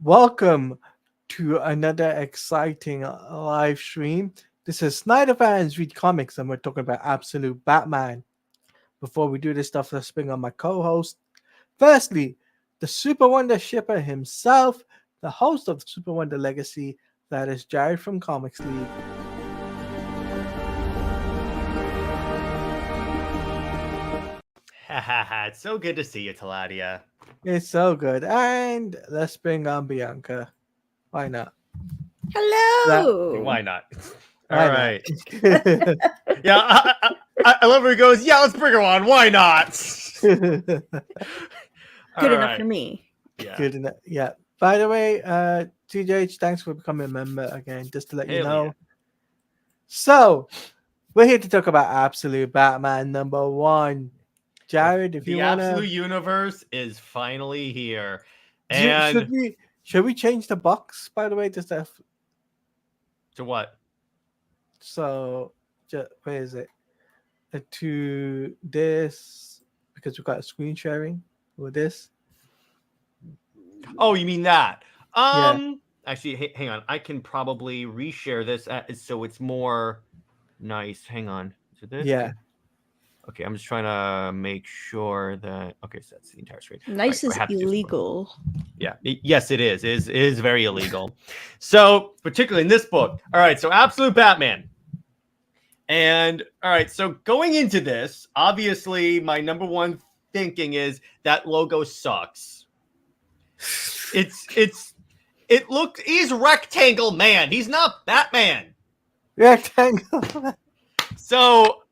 Welcome to another exciting live stream. This is Snyder Fans Read Comics, and we're talking about Absolute Batman. Before we do this stuff, let's bring on my co-host. Firstly, the Super Wonder shipper himself, the host of Super Wonder Legacy, that is Jared from Comics League. It's so good to see you, Teladia. It's so good. And let's bring on Bianca. Why not? Hello. Why not? Why All right. Yeah, I love where he goes, yeah, let's bring her on. Why not? Good enough for me. Yeah. Good enough. Yeah. By the way, TJH, thanks for becoming a member again, just to let you know. Yeah. So, we're here to talk about Absolute Batman #1. Jared, if you want to... The Absolute Universe is finally here. And should we change the box, by the way, to stuff? To what? So, where is it? To this, because we've got a screen sharing with this. Oh, you mean that? Yeah. Actually, hang on. I can probably reshare this so it's more nice. Hang on. Is it this? Yeah. Okay, I'm just trying to make sure that... Okay, so that's the entire screen. Nice is illegal. Yeah. Yes, it is. It is very illegal. So, particularly in this book. All right, so Absolute Batman. And, all right, so going into this, obviously, my number one thinking is that logo sucks. He's Rectangle Man. He's not Batman. Rectangle. So...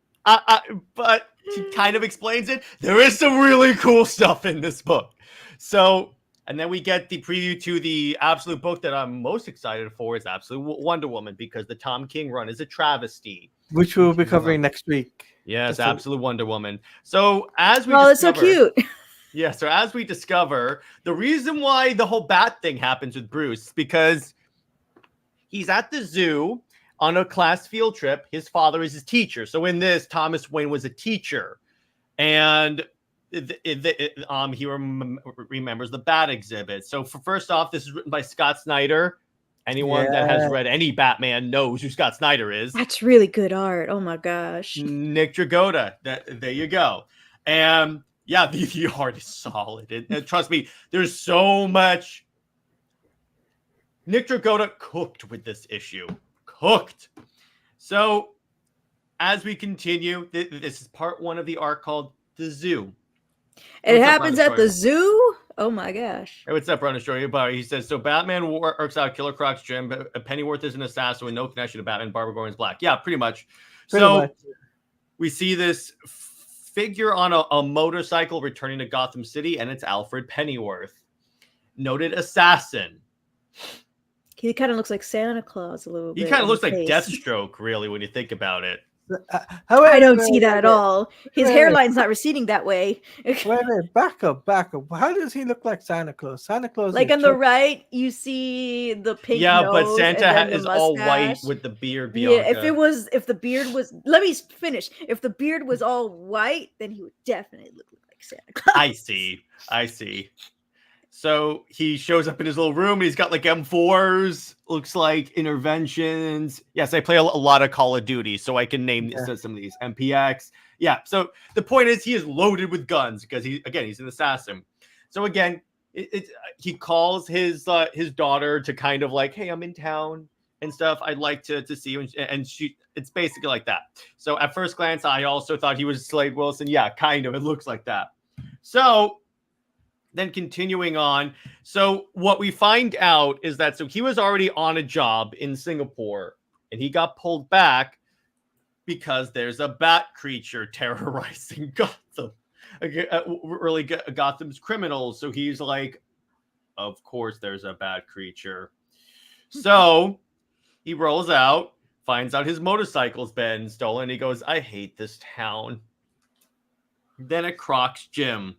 but she kind of explains it. There is some really cool stuff in this book. So, and then we get the preview to the Absolute book that I'm most excited for is Absolute Wonder Woman, because the Tom King run is a travesty. Which we'll be covering next week. Yes, Absolute Wonder Woman. So, as we it's so cute. Yeah, so as we discover, the reason why the whole bat thing happens with Bruce is because he's at the zoo on a class field trip. His father is his teacher. So in this, Thomas Wayne was a teacher. And he remembers the bat exhibit. So first off, this is written by Scott Snyder. Anyone that has read any Batman knows who Scott Snyder is. That's really good art. Oh my gosh. Nick Dragotta. There you go. And yeah, the art is solid. And trust me, there's so much. Nick Dragotta cooked with this issue. Hooked. So, as we continue, this is part 1 of the arc called The Zoo. It happens at the zoo? Oh my gosh. Hey, what's up, Runner Story? He says, so Batman works out Killer Croc's gym, but Pennyworth is an assassin with no connection to Batman. Barbara Gordon's black. Yeah, pretty much. We see this figure on a motorcycle returning to Gotham City, and it's Alfred Pennyworth. Noted assassin. He kind of looks like Santa Claus a little bit. He kind of looks like Deathstroke, really, when you think about it. I don't see that at all. His hairline's not receding that way. Wait, back up. How does he look like Santa Claus? Santa Claus, like on the right, you see the pink nose, but Santa is mustache. all white with the beard. Bianca. Yeah, if the beard was, let me finish. If the beard was all white, then he would definitely look like Santa Claus. I see. So he shows up in his little room and he's got like M4s, looks like interventions. Yes, I play a lot of Call of Duty, so I can name some of these. MPX. Yeah, so the point is he is loaded with guns because he's an assassin. So again, he calls his daughter to kind of like, hey, I'm in town and stuff. I'd like to see you. And it's basically like that. So at first glance, I also thought he was Slade Wilson. Yeah, kind of. It looks like that. So then continuing on. So what we find out is that he was already on a job in Singapore and he got pulled back because there's a bat creature terrorizing Gotham. Really Gotham's criminals. So he's like, of course there's a bat creature. So he rolls out, finds out his motorcycle's been stolen. He goes, I hate this town. Then at Croc's gym,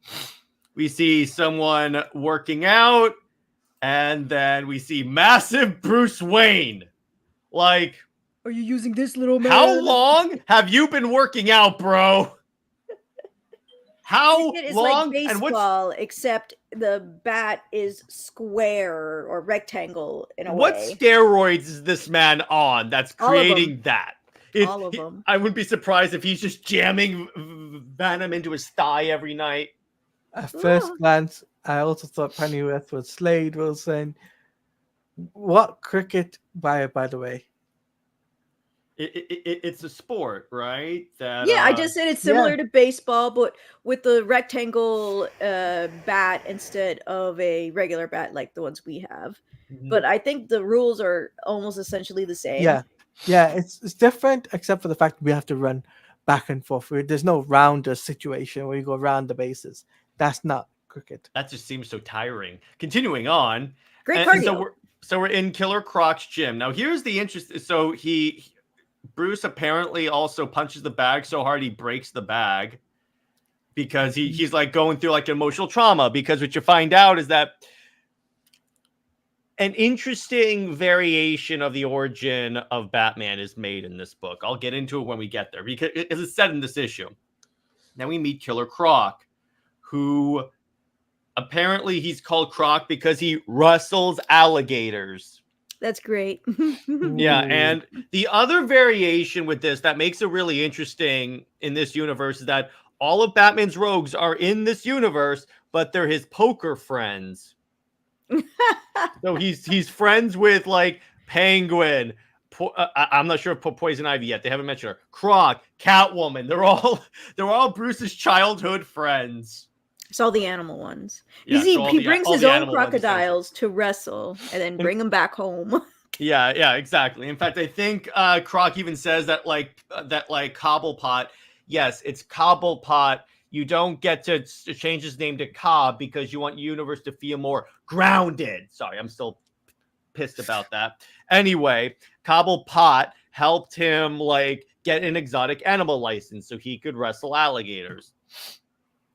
we see someone working out, and then we see massive Bruce Wayne. Like, are you using this little man? How long have you been working out, bro? How Cricket is long like and what's baseball, except the bat is square or rectangle in a what way. steroids is this man on that's All of 'em. creating that? All of 'em. I wouldn't be surprised if he's just jamming venom into his thigh every night. At first Ah. glance, I also thought Pennyworth was Slade Wilson. What cricket, by the way? It's a sport, right? That Yeah, I just said it's similar to baseball, but with the rectangle bat instead of a regular bat like the ones we have. But I think the rules are almost essentially the same. Yeah, it's different except for the fact we have to run back and forth. There's no rounder situation where you go around the bases. That's not cricket. That just seems so tiring. Continuing on, Great and cardio. so we're in Killer Croc's gym. Now here's the interest. So Bruce apparently also punches the bag so hard he breaks the bag because he's like going through like emotional trauma. Because what you find out is that an interesting variation of the origin of Batman is made in this book. I'll get into it when we get there because it's said in this issue. Then we meet Killer Croc, who apparently he's called Croc because he rustles alligators. That's great. Yeah, and the other variation with this that makes it really interesting in this universe is that all of Batman's rogues are in this universe, but they're his poker friends. So he's friends with like Penguin. I'm not sure if Poison Ivy yet. They haven't mentioned her. Croc, Catwoman. They're all Bruce's childhood friends. It's all the animal ones. Yeah, He brings his own ones, crocodiles to wrestle and then bring them back home. Yeah, exactly. In fact, I think Croc even says that Cobblepot. Yes, it's Cobblepot. You don't get to change his name to Cobb because you want universe to feel more grounded. Sorry, I'm still pissed about that. Anyway, Cobblepot helped him like get an exotic animal license so he could wrestle alligators.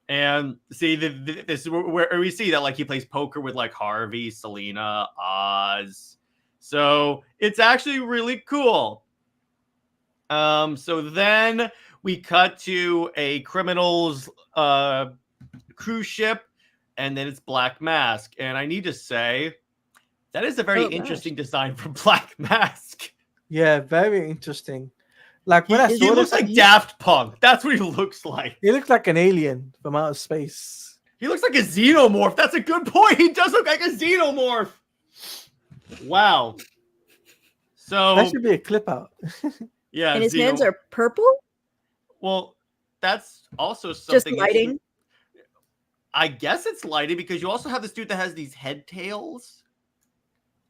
And see, this is where we see that like he plays poker with like Harvey, Selina, Oz. So it's actually really cool. So then we cut to a criminal's cruise ship, and then it's Black Mask. And I need to say, that is a very interesting design for Black Mask. Yeah, very interesting. Like when he looks like Daft Punk. That's what he looks like. He looks like an alien from outer space. He looks like a xenomorph. That's a good point. He does look like a xenomorph. Wow. So that should be a clip out. Yeah. And his hands are purple? Well, that's also something. Just lighting? I guess it's lighting because you also have this dude that has these head tails.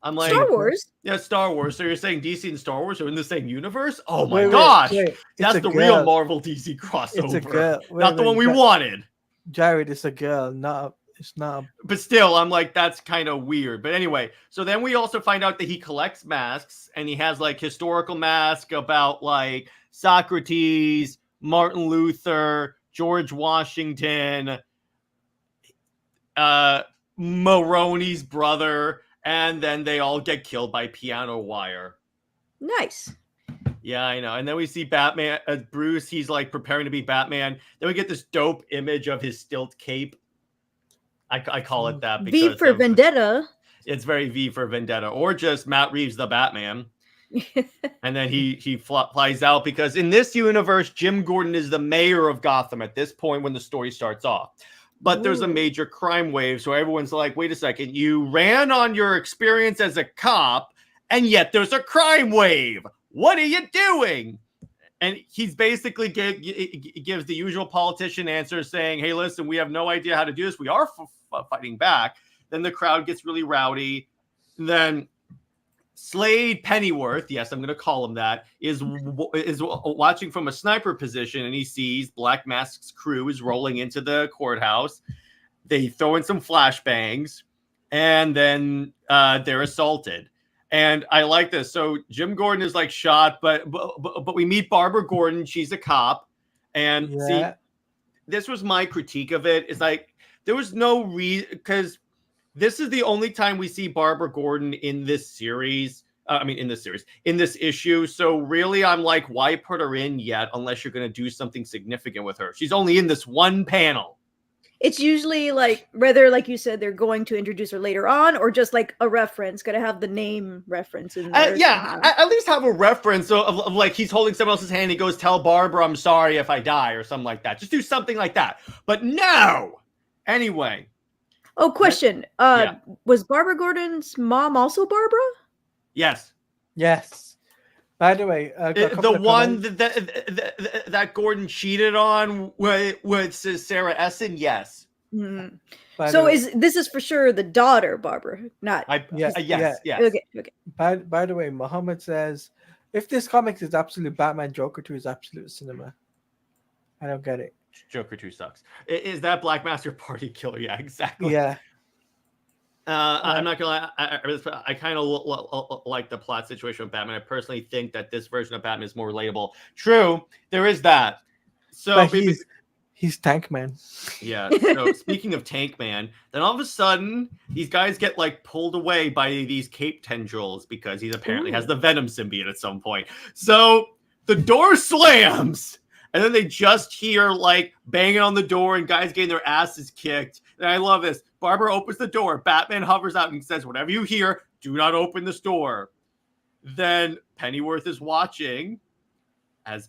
I'm like Star Wars. Yeah, Star Wars. So you're saying DC and Star Wars are in the same universe? Oh my gosh. That's the real Marvel DC crossover. It's a girl. Not the one we wanted. Jared, it's a girl, it's not. But still, I'm like, that's kind of weird. But anyway, so then we also find out that he collects masks and he has like historical mask about like Socrates, Martin Luther, George Washington, Maroni's brother, and then they all get killed by piano wire. Nice. Yeah, I know. And then we see Batman, Bruce, he's like preparing to be Batman. Then we get this dope image of his stilt cape. I call it that because V for Vendetta. It's very V for Vendetta, or just Matt Reeves the Batman. And then he flies out because in this universe, Jim Gordon is the mayor of Gotham at this point when the story starts off. But there's a major crime wave, so everyone's like, wait a second, you ran on your experience as a cop, and yet there's a crime wave. What are you doing? And he's basically gives the usual politician answer saying, hey, listen, we have no idea how to do this. We are fighting back. Then the crowd gets really rowdy. Then Slade Pennyworth, yes, I'm going to call him that, is watching from a sniper position, and he sees Black Mask's crew is rolling into the courthouse. They throw in some flashbangs, and then they're assaulted. And I like this. So Jim Gordon is like shot, but we meet Barbara Gordon. She's a cop, and see, this was my critique of it. Is like there was no reason because this is the only time we see Barbara Gordon in this series. I mean, in this series, in this issue. So really, I'm like, why put her in yet unless you're going to do something significant with her? She's only in this one panel. It's usually like, whether, like you said, they're going to introduce her later on, or just like a reference, going to have the name reference in there. Yeah, at least have a reference of like he's holding someone else's hand. He goes, "Tell Barbara I'm sorry if I die," or something like that. Just do something like that. But no. Anyway. Oh, question. Yeah. Was Barbara Gordon's mom also Barbara? Yes. Yes. By the way, The one that Gordon cheated on with Sarah Essen, yes. Mm. So this is for sure the daughter, Barbara, not yes. Okay. By the way, Muhammad says, if this comic is absolute Batman, Joker 2 is absolute cinema. I don't get it. Joker 2 sucks. Is that Black Master Party Killer? Yeah, exactly. Yeah. I'm not gonna lie. I kind of like the plot situation with Batman. I personally think that this version of Batman is more relatable. True, there is that. So but he's Tank Man. Yeah. So speaking of Tank Man, then all of a sudden these guys get like pulled away by these cape tendrils because he apparently has the Venom symbiote at some point. So the door slams. And then they just hear like banging on the door and guys getting their asses kicked. And I love this. Barbara opens the door. Batman hovers out and says, "Whatever you hear, do not open this door." Then Pennyworth is watching as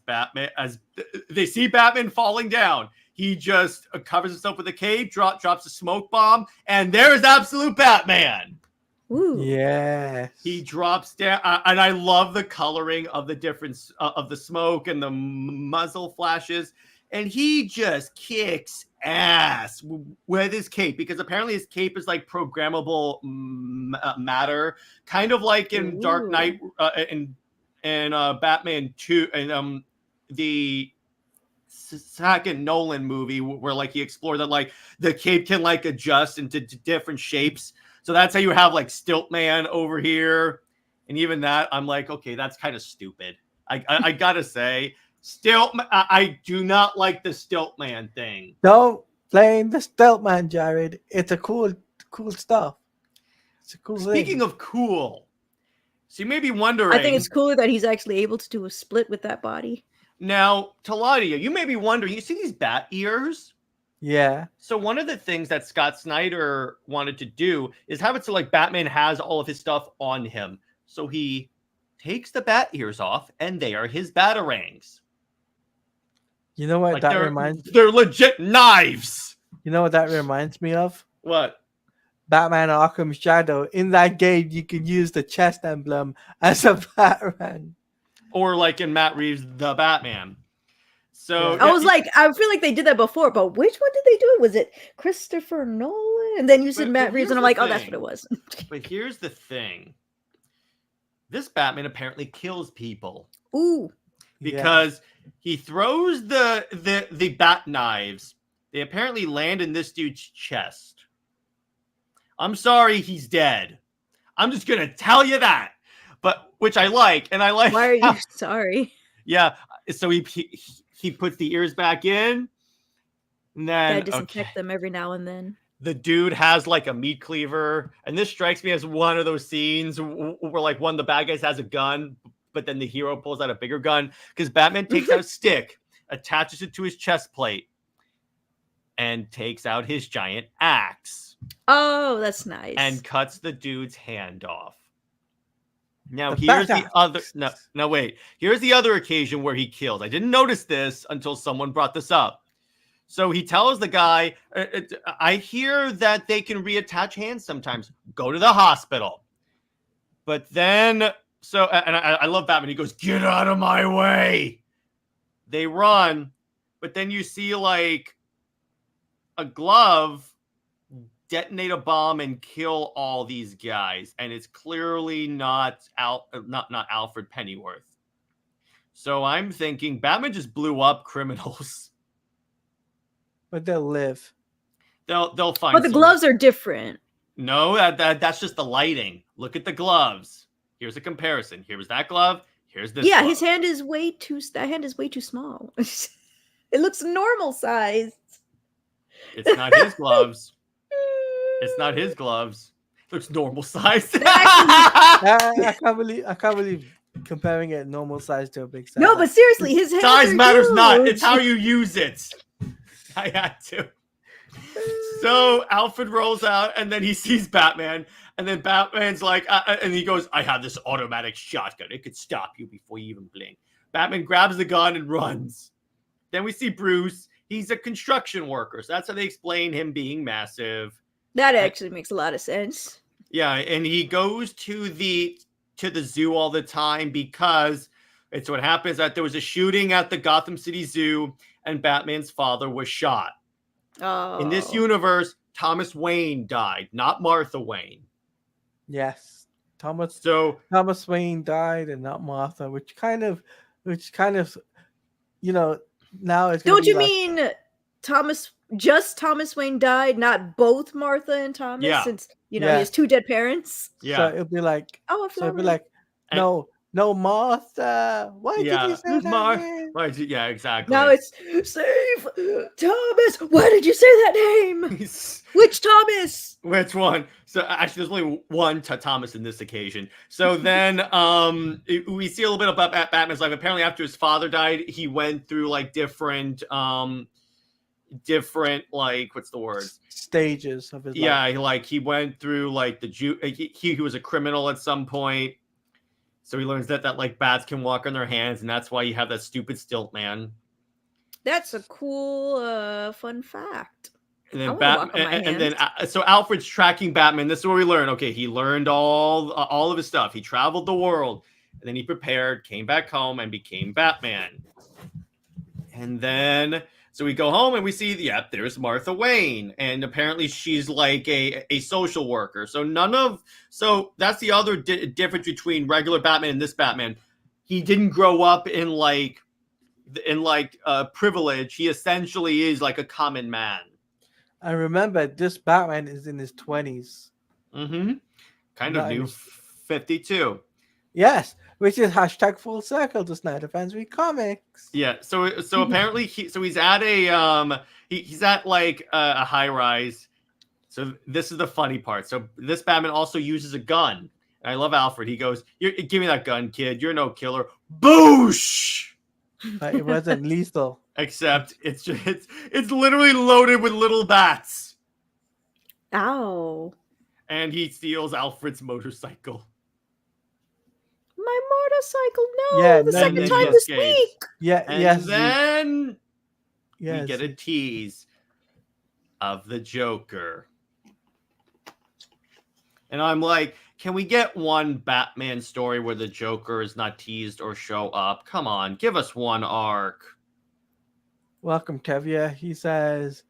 they see Batman falling down. He just covers himself with a cape, drops a smoke bomb, and there's absolute Batman. Ooh. Yeah. He drops down, and I love the coloring of the difference of the smoke and the muzzle flashes. And he just kicks ass with his cape, because apparently his cape is like programmable matter, kind of like in Dark Knight and Batman 2 and the second Nolan movie, where like he explored that like the cape can like adjust into different shapes. So that's how you have like Stilt Man over here. And even that, I'm like, okay, that's kind of stupid. I gotta say, I do not like the Stilt Man thing. Don't blame the Stilt Man, Jared. It's a cool stuff. It's a cool Speaking of cool, so you may be wondering. I think it's cooler that he's actually able to do a split with that body. Now, Teladia, you may be wondering, you see these bat ears? Yeah. So one of the things that Scott Snyder wanted to do is have it so like Batman has all of his stuff on him. So he takes the bat ears off, and they are his batarangs. You know what like that reminds? They're legit knives. You know what that reminds me of? What? Batman Arkham Shadow. In that game, you can use the chest emblem as a batarang. Or like in Matt Reeves' The Batman. So I was like, I feel like they did that before, but which one did they do? Was it Christopher Nolan? And then you said Matt Reeves, and I'm like, oh, that's what it was. But here's the thing. This Batman apparently kills people. Ooh. Because he throws the bat knives. They apparently land in this dude's chest. I'm sorry, he's dead. I'm just going to tell you that. But which I like, and I like. Why are you sorry? Yeah, so he puts the ears back in, and then disinfect them every now and then. The dude has like a meat cleaver, and this strikes me as one of those scenes where like one of the bad guys has a gun, but then the hero pulls out a bigger gun, because Batman takes out a stick, attaches it to his chest plate, and takes out his giant axe. Oh, that's nice. And cuts the dude's hand off. Now here's the other wait. Here's the other occasion where he kills. I didn't notice this until someone brought this up. So he tells the guy, I hear that they can reattach hands sometimes. Go to the hospital. But then, and I love Batman. He goes, "Get out of my way." They run, but then you see like a glove detonate a bomb and kill all these guys, and it's clearly not Alfred Pennyworth. So I'm thinking Batman just blew up criminals. But they'll live. They'll find. But the gloves are different. No, that's just the lighting. Look at the gloves. Here's a comparison. Here's that glove. Here's this. Yeah, glove. his hand is way too. That hand is way too small. It looks normal size. It's not his gloves. It's not his gloves. Looks normal size. I can't believe comparing it normal size to a big size. No, but seriously, his hands Size are matters not. huge. It's how you use it. I had to. So Alfred rolls out, and then he sees Batman, and then Batman's like, and he goes, "I have this automatic shotgun. It could stop you before you even blink." Batman grabs the gun and runs. Then we see Bruce. He's a construction worker, so that's how they explain him being massive. That actually makes a lot of sense. Yeah, and he goes to the zoo all the time because it's what happens that there was a shooting at the Gotham City Zoo, and Batman's father was shot. Oh. In this universe, Thomas Wayne died, not Martha Wayne. Yes, Thomas Wayne died and not Martha, which kind of, now it's. Don't you mean Thomas Wayne died, not both Martha and Thomas? Yeah. Since he has two dead parents. Yeah. So it'll be like. Oh, So it'll be like, no, Martha. Why did you say that name? Yeah, exactly. Now it's save Thomas. Why did you say that name? Which Thomas? Which one? So actually, there's only one Thomas in this occasion. So then, we see a little bit about Batman's life. Apparently, after his father died, he went through like different like what's the word? Stages of his life. Yeah, he went through like he was a criminal at some point. So he learns that like bats can walk on their hands, and that's why you have that stupid stilt man. That's a cool fun fact. And then so Alfred's tracking Batman. This is where we learn. Okay, he learned all of his stuff. He traveled the world, and then he prepared, came back home, and became Batman. And then so we go home and we see, there's Martha Wayne, and apparently she's like a social worker. So that's the other difference between regular Batman and this Batman. He didn't grow up in privilege. He essentially is like a common man. I remember this Batman is in his 20s. Mm-hmm. Kind of new 52. Yes, which is hashtag full circle to Snyder Fans Read Comics. Yeah, so apparently he's at he's at like a high rise. So this is the funny part. So this Batman also uses a gun. And I love Alfred. He goes, "Give me that gun, kid. You're no killer." Boosh! But it wasn't lethal. Except it's literally loaded with little bats. Ow! And he steals Alfred's motorcycle. My motorcycle, no! Yeah, the then second time this week. Yeah, and then we get a tease of the Joker. And I'm like, can we get one Batman story where the Joker is not teased or show up? Come on, give us one arc. Welcome, Kevia. He says,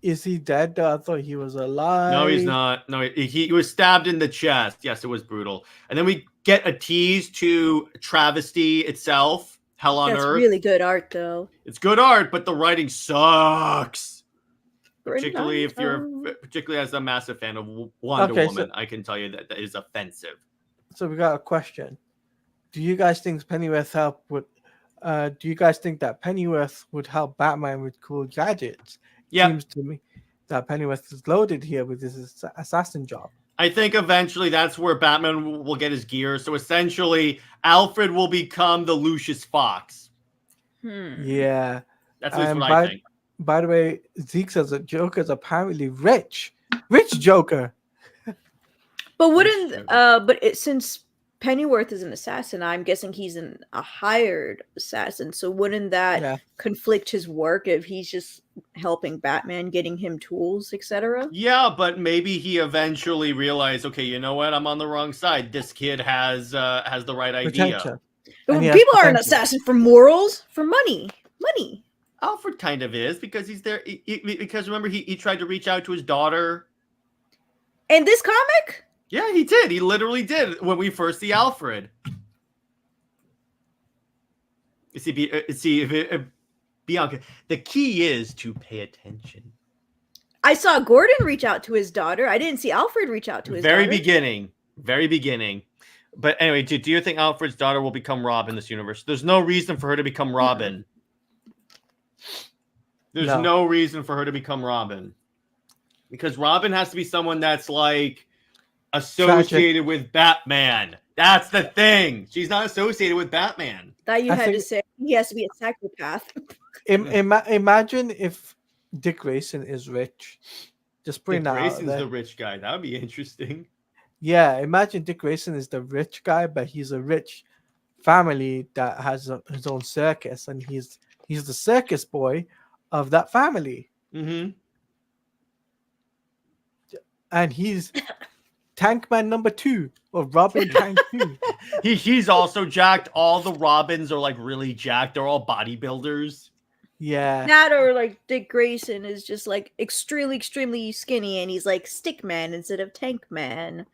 is he dead? I thought he was alive. No, he's not. No, he was stabbed in the chest. Yes, it was brutal. And then we get a tease to Travesty itself, Hell on That's Earth. really good art, though. It's good art, but the writing sucks. Particularly as a massive fan of Wonder Woman, I can tell you that is offensive. So we got a question. Do you guys think Pennyworth help with? Do you guys think that Pennyworth would help Batman with cool gadgets? Yeah, seems to me that Pennyworth is loaded here with his assassin job. I think eventually that's where Batman will get his gear. So essentially, Alfred will become the Lucius Fox. Yeah, that's what I think. By the way, Zeke says that Joker is apparently rich Joker. But since Pennyworth is an assassin, I'm guessing he's a hired assassin. So wouldn't that conflict his work if he's just helping Batman, getting him tools, etc.? Yeah, but maybe he eventually realized, okay, you know what? I'm on the wrong side. This kid has the right idea. People aren't assassins for morals, for money. Money. Alfred kind of is because he's there. Because remember, he tried to reach out to his daughter. In this comic? Yeah, he did. He literally did when we first see Alfred. Bianca, the key is to pay attention. I saw Gordon reach out to his daughter. I didn't see Alfred reach out to his daughter. Very beginning. But anyway, do you think Alfred's daughter will become Robin in this universe? There's no reason for her to become Robin. There's no reason for her to become Robin. Because Robin has to be someone that's like associated with Batman. That's the thing. She's not associated with Batman. Thought you I had to think- say he has to be a psychopath. Imagine if Dick Grayson is rich. Just bring Dick that out Grayson's there. the rich guy. That would be interesting. Yeah, imagine Dick Grayson is the rich guy, but he's a rich family that has his own circus, and he's the circus boy of that family, Mm-hmm. and he's Tankman number 2 or Robin Tank 2. He's also jacked. All the Robins are like really jacked. They're all bodybuilders. Yeah, That or like Dick Grayson is just like extremely skinny, and he's like Stick Man instead of Tank Man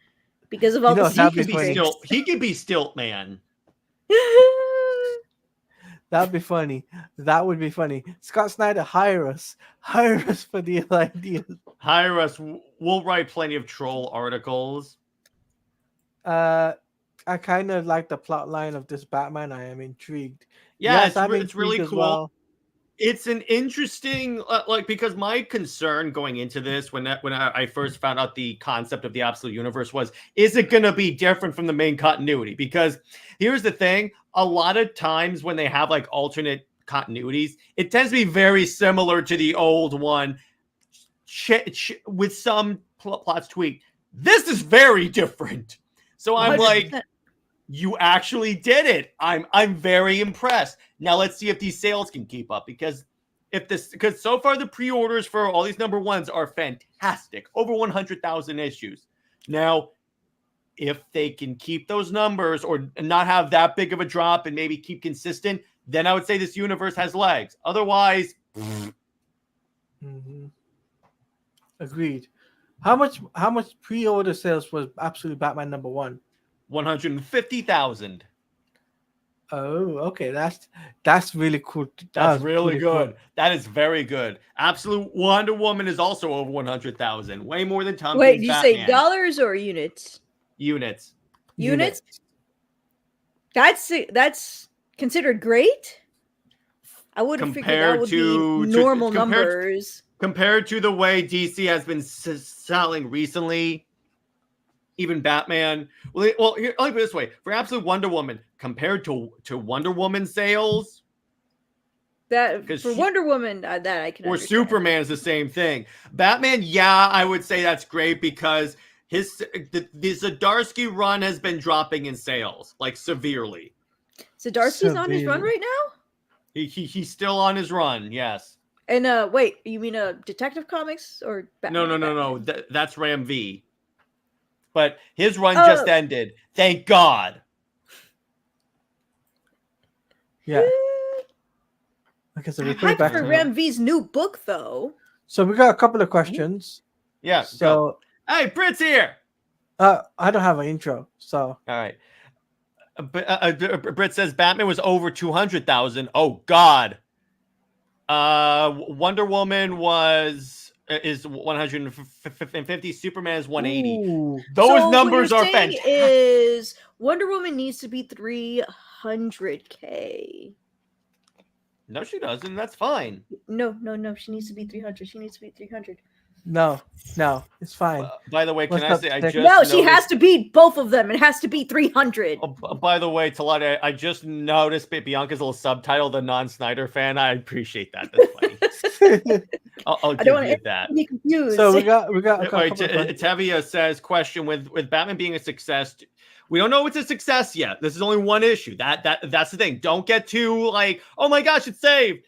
because of all know, the that'd He be could be funny. He could be Stilt Man. that'd be funny. That would be funny. Scott Snyder, hire us for the ideas. Hire us. We'll write plenty of troll articles. I kind of like the plot line of this Batman. I am intrigued. Yeah, Yes, I'm it's really intrigued as cool. well. It's an interesting, like, because my concern going into this, when I first found out the concept of the absolute universe was, is it going to be different from the main continuity? Because here's the thing, a lot of times when they have like alternate continuities, it tends to be very similar to the old one, with some plots tweaked. This is very different. So I'm 100%. like, you actually did it. I'm very impressed. Now let's see if these sales can keep up, because so far the pre-orders for all these number ones are fantastic. Over 100,000 issues. Now, if they can keep those numbers or not have that big of a drop and maybe keep consistent, then I would say this universe has legs. Otherwise, Mhm. Agreed. How much pre-order sales was Absolute Batman number 1? 150,000. Oh, okay. That's really cool. That's was really pretty cool. good. That is very good. Absolute Wonder Woman is also over 100,000. Way more than Tom Wait, King's did you say Batman. dollars or units? Units. Units? That's considered great. I would have figured that would be normal numbers. Compared to the way DC has been selling recently, even Batman. Well, here, I'll put it this way: for Absolute Wonder Woman, compared to Wonder Woman sales, That for Wonder Woman, that I can. Or understand. Superman is the same thing. Batman, yeah, I would say that's great because the Zdarsky run has been dropping in sales like severely. Zdarsky's on his run right now. He's still on his run, yes. And wait, you mean Detective Comics or Batman? No. That's Ram V. But his run just ended. Thank God. Yeah. Okay, so we put it back for to Ram V's new book, though. So we got a couple of questions. Yeah. So, hey, Brit's here. I don't have an intro, so. All right. Brit says Batman was over 200,000. Oh God. Wonder Woman is 150. Superman is 180. Ooh. Those numbers are fantastic. Is Wonder Woman needs to be 300K? No, she doesn't. That's fine. No. She needs to be 300. She needs to be 300. No, it's fine. By the way, can I say I just no? She has to beat both of them. It has to be 300. By the way, Taladia, I just noticed Bianca's little subtitle, "The non-Snyder fan." I appreciate that. That's funny. I'll give you that. Be confused. So we got a couple. Tevia says, question with Batman being a success. We don't know it's a success yet. This is only one issue. That's the thing. Don't get too like, oh my gosh, it's saved.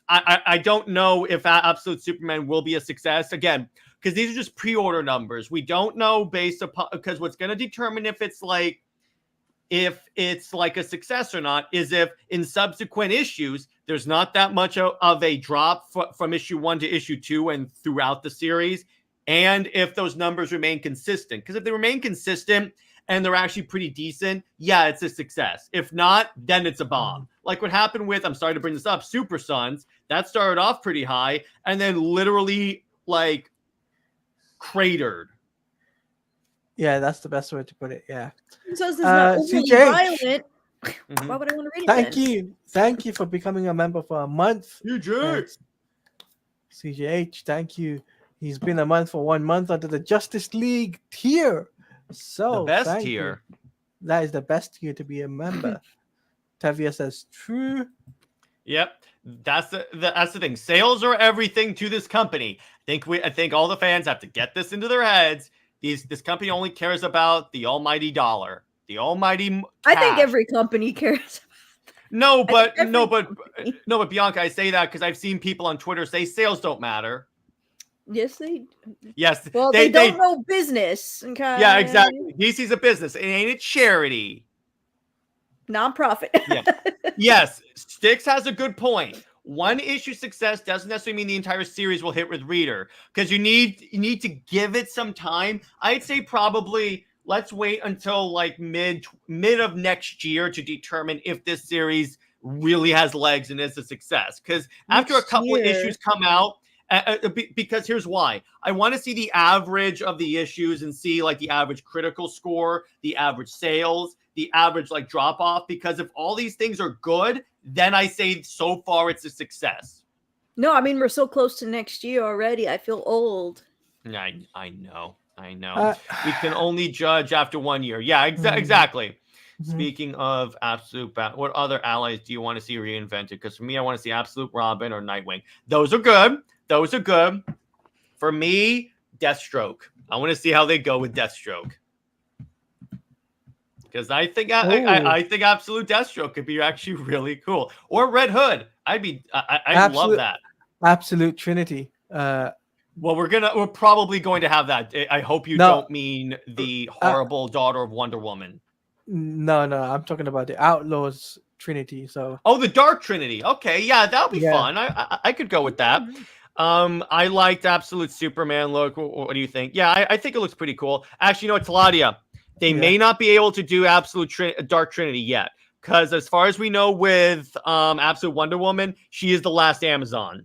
I don't know if Absolute Superman will be a success again, because these are just pre-order numbers. We don't know based upon, because what's going to determine if it's like a success or not is if in subsequent issues there's not that much of a drop from issue 1 to issue 2 and throughout the series, and if those numbers remain consistent. Because if they remain consistent and they're actually pretty decent, yeah, it's a success. If not, then it's a bomb. Like what happened with, I'm sorry to bring this up, Super Sons. That started off pretty high and then literally like cratered. Yeah, that's the best way to put it. Yeah. So this is not overly violent. Mm-hmm. Why would I want to read it? Thank you for becoming a member for a month. CJH, CJH, thank you. He's been a month for 1 month under the Justice League tier. So The best thank tier. you. That is the best tier to be a member. Tevia says true. Yep, that's the thing. Sales are everything to this company. I think all the fans have to get this into their heads. This company only cares about the almighty dollar, the almighty cash. I think every company cares. No, but company. Bianca, I say that because I've seen people on Twitter say sales don't matter. Yes, they. Yes, Well, they don't know business. Okay. Yeah, exactly. DC's a business. It ain't a charity. Nonprofit. Yeah. Yes, Styx has a good point. One issue success doesn't necessarily mean the entire series will hit with reader, because you need to give it some time. I'd say probably let's wait until like mid of next year to determine if this series really has legs and is a success. Because after a couple of issues come out, because here's why. I want to see the average of the issues and see like the average critical score, the average sales, the average like drop off, because if all these things are good, then I say so far it's a success. No, I mean, we're so close to next year already. I feel old. I know. We can only judge after 1 year. Yeah, exactly. Mm-hmm. Speaking of Absolute what other allies do you want to see reinvented? Because for me, I want to see Absolute Robin or Nightwing. Those are good. For me, Deathstroke. I want to see how they go with Deathstroke. Because I think I think Absolute Deathstroke could be actually really cool. Or Red Hood. I'd love that. Absolute Trinity. Well, we're probably going to have that. I hope you don't mean the horrible daughter of Wonder Woman. No, I'm talking about the Outlaws Trinity. So the Dark Trinity. Okay, yeah, that'll be fun. I could go with that. I liked Absolute Superman look. What do you think? Yeah, I think it looks pretty cool. Actually, you know what, Teladia? They may not be able to do Absolute Dark Trinity yet, because as far as we know with Absolute Wonder Woman, she is the last Amazon.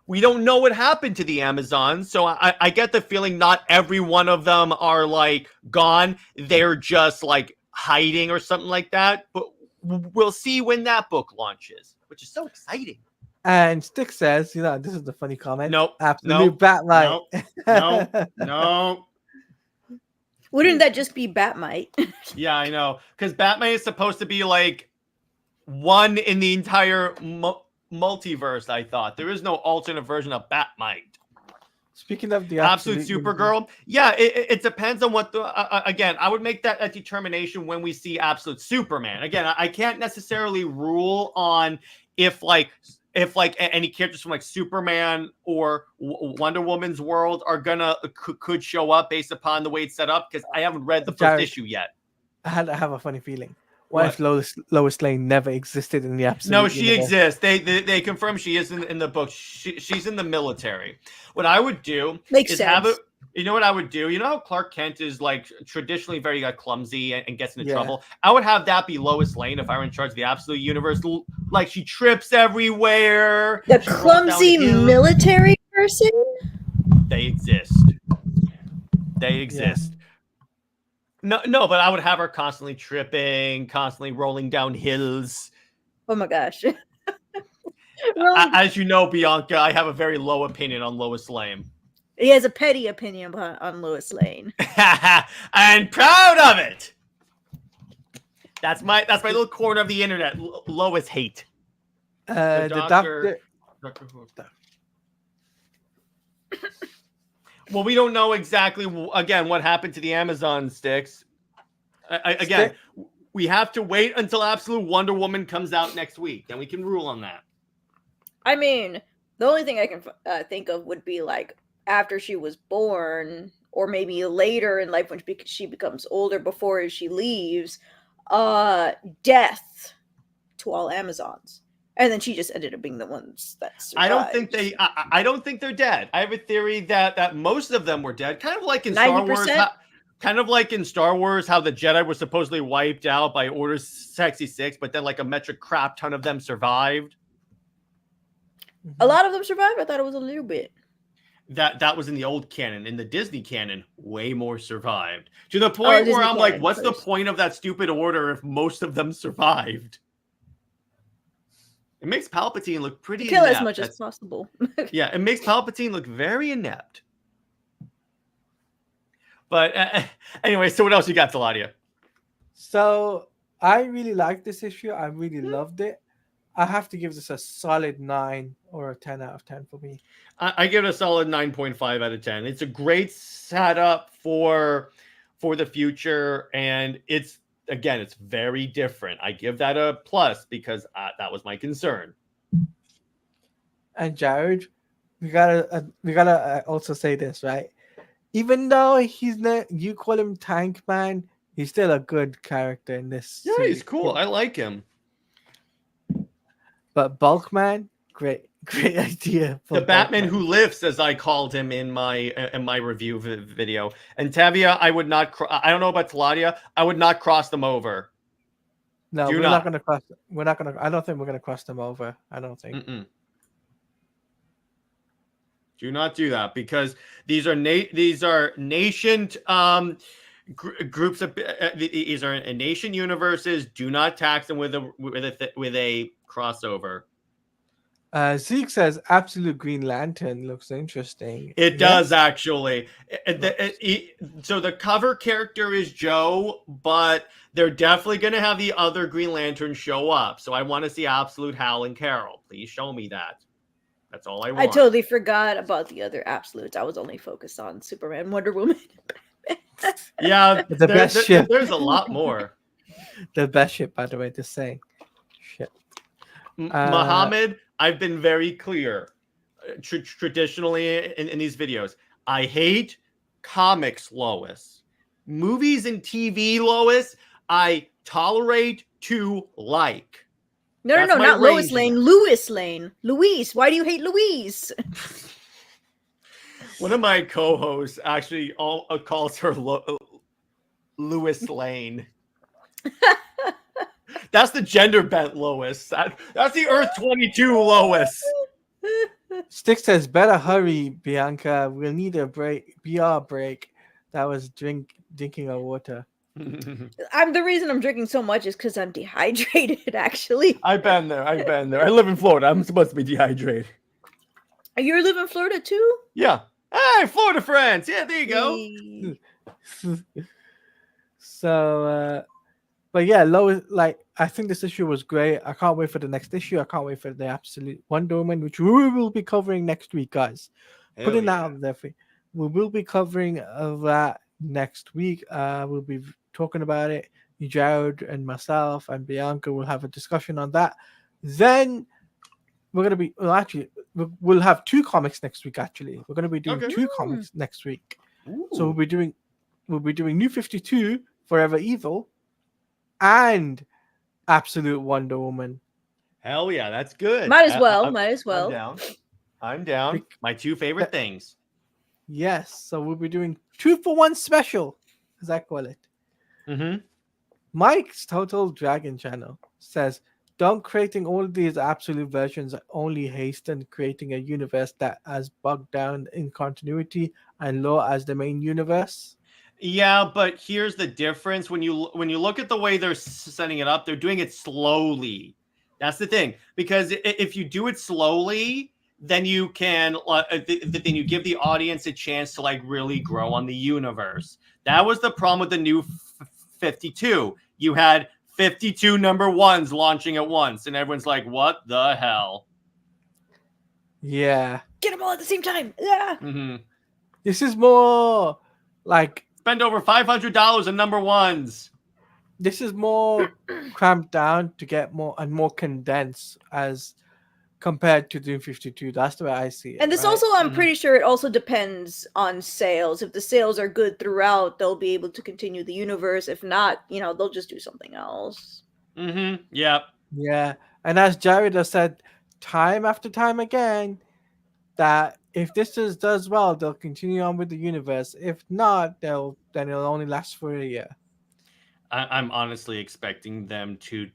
We don't know what happened to the Amazons, so I get the feeling not every one of them are like gone. They're just like hiding or something like that. But we'll see when that book launches, which is so exciting. And Stick says, this is the funny comment. Nope. Absolute Batlight. No. Wouldn't that just be Batmite? Yeah, I know. Because Batmite is supposed to be like one in the entire multiverse, I thought. There is no alternate version of Batmite. Speaking of the Absolute Supergirl, it depends on what again, I would make that a determination when we see Absolute Superman. Again, I can't necessarily rule on if any characters from like Superman or Wonder Woman's world are could show up based upon the way it's set up, because I haven't read the first issue yet. I have a funny feeling. What if Lois Lane never existed in the Absolute No, she universe? exists. They confirm she is in the book. She's in the military. What I would do is have it. You know what I would do? You know how Clark Kent is like traditionally very clumsy and gets into trouble? I would have that be Lois Lane if I were in charge of the Absolute Universe. Like, she trips everywhere. The clumsy military person? They exist. No, but I would have her constantly tripping, constantly rolling down hills. Oh my gosh. As you know, Bianca, I have a very low opinion on Lois Lane. He has a petty opinion on Lois Lane. I'm proud of it. That's my little corner of the internet. Lois hate. The doctor. Well, we don't know exactly again what happened to the Amazon Sticks. We have to wait until Absolute Wonder Woman comes out next week, then we can rule on that. I mean, the only thing I can think of would be like after she was born, or maybe later in life when she becomes older, before she leaves, death to all Amazons. And then she just ended up being the ones that survived. I don't think they're dead. I have a theory that most of them were dead, kind of like in 90%? Star Wars. Kind of like in Star Wars, how the Jedi were supposedly wiped out by Order 66, but then like a metric crap ton of them survived. A lot of them survived? I thought it was a little bit. That was in the old canon. In the Disney canon, way more survived. To the point where I'm like, what's the point of that stupid order if most of them survived? It makes Palpatine look pretty Kill inept. as much as possible. Yeah, it makes Palpatine look very inept. But anyway, so what else you got, Teladia? So I really like this issue. I really loved it. I have to give this a solid 9 or a 10 out of 10 for me. I give it a solid 9.5 out of 10. It's a great setup for the future, and it's very different. I give that a plus because that was my concern. And Jared, we gotta also say this, right? Even though he's not, you call him Tank Man, he's still a good character in this. Yeah, series. he's cool. I like him. But Bulkman, great idea. The Batman who lifts, as I called him in my review video. And Tavia, I would not. I don't know about Teladia. I would not cross them over. No, we're not gonna cross. We're not gonna. I don't think we're gonna cross them over. I don't think. Do not do that because these are nation groups of these are nation universes. Do not tax them with a crossover. Zeke says Absolute Green Lantern looks interesting. It does actually. So the cover character is Joe, but they're definitely going to have the other Green Lantern show up. So I want to see Absolute Hal and Carol. Please show me that. That's all I want. I totally forgot about the other Absolutes. I was only focused on Superman, Wonder Woman. Yeah, the best ship. There's a lot more. The best ship, by the way, to say. Shit. Muhammad, I've been very clear traditionally in these videos. I hate comics, Lois. Movies and TV, Lois, I tolerate to like. No, not Lois Lane. Louis Lane. Louise. Why do you hate Louise? One of my co-hosts actually calls her Louis Lane. That's the gender bent Lois. That's the Earth 22 Lois. Stick says, better hurry, Bianca. We'll need a break. BR break. That was drinking our water. The reason I'm drinking so much is because I'm dehydrated, actually. I've been there. I live in Florida. I'm supposed to be dehydrated. You live in Florida too? Yeah. Hey, Florida friends. Yeah, there you go. So, but yeah, Lois, like, I think this issue was great. I can't wait for the next issue. I can't wait for the Absolute Wonder Woman, which we will be covering next week, guys. Putting that out there. We will be covering that next week. We'll be talking about it. Jared and myself and Bianca will have a discussion on that. Then we're going to be, we'll have 2 comics next week, actually. We're going to be doing 2 comics next week. Ooh. So we'll be doing New 52, Forever Evil, and Absolute Wonder Woman. Hell yeah, that's good. Might as well. I'm down. My 2 favorite things. Yes, so we'll be doing 2-for-1 special, as I call it. Mike's Total Dragon channel says, don't creating all of these absolute versions only hasten creating a universe that has bogged down in continuity and lore as the main universe. Yeah, but here's the difference. When you look at the way they're setting it up, they're doing it slowly. That's the thing. Because if you do it slowly, then you can then you give the audience a chance to like really grow on the universe. That was the problem with the New 52. You had 52 number 1s launching at once, and everyone's like, "What the hell?" Yeah, get them all at the same time. Yeah. This is more like spend over $500 on number 1s. This is more cramped down to get more and more condensed as compared to Doom 52. That's the way I see it. And this also, I'm pretty sure it also depends on sales. If the sales are good throughout, they'll be able to continue the universe. If not, they'll just do something else. Yeah. Yeah. And as Jared has said time after time again, that if this does well, they'll continue on with the universe. If not, then it'll only last for a year. I'm honestly expecting them to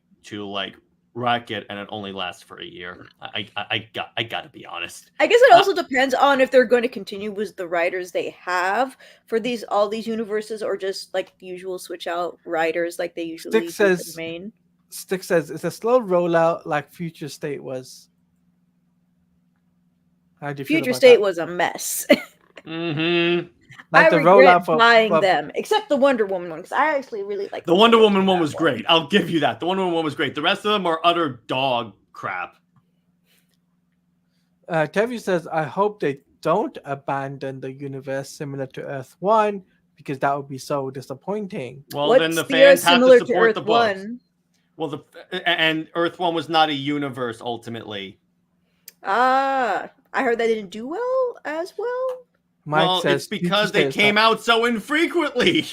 like wreck it, and it only lasts for a year. I got to be honest. I guess it also depends on if they're going to continue with the writers they have for all these universes, or just like the usual switch out writers like they usually do for the main. Stick says it's a slow rollout like Future State was. How do you feel Future about State that? was a mess. Mm-hmm. Like I the regret rollout for buying them, except the Wonder Woman one, because I actually really like The Wonder Woman that one was great. I'll give you that. The Wonder Woman one was great. The rest of them are utter dog crap. Tevi says, I hope they don't abandon the universe similar to Earth 1 because that would be so disappointing. Well, What then the sphere fans have to similar to support Earth the books. 1? Well, and Earth 1 was not a universe ultimately. Ah, I heard that didn't do well as well. Mike says, it's because Future they State is came not- out so infrequently.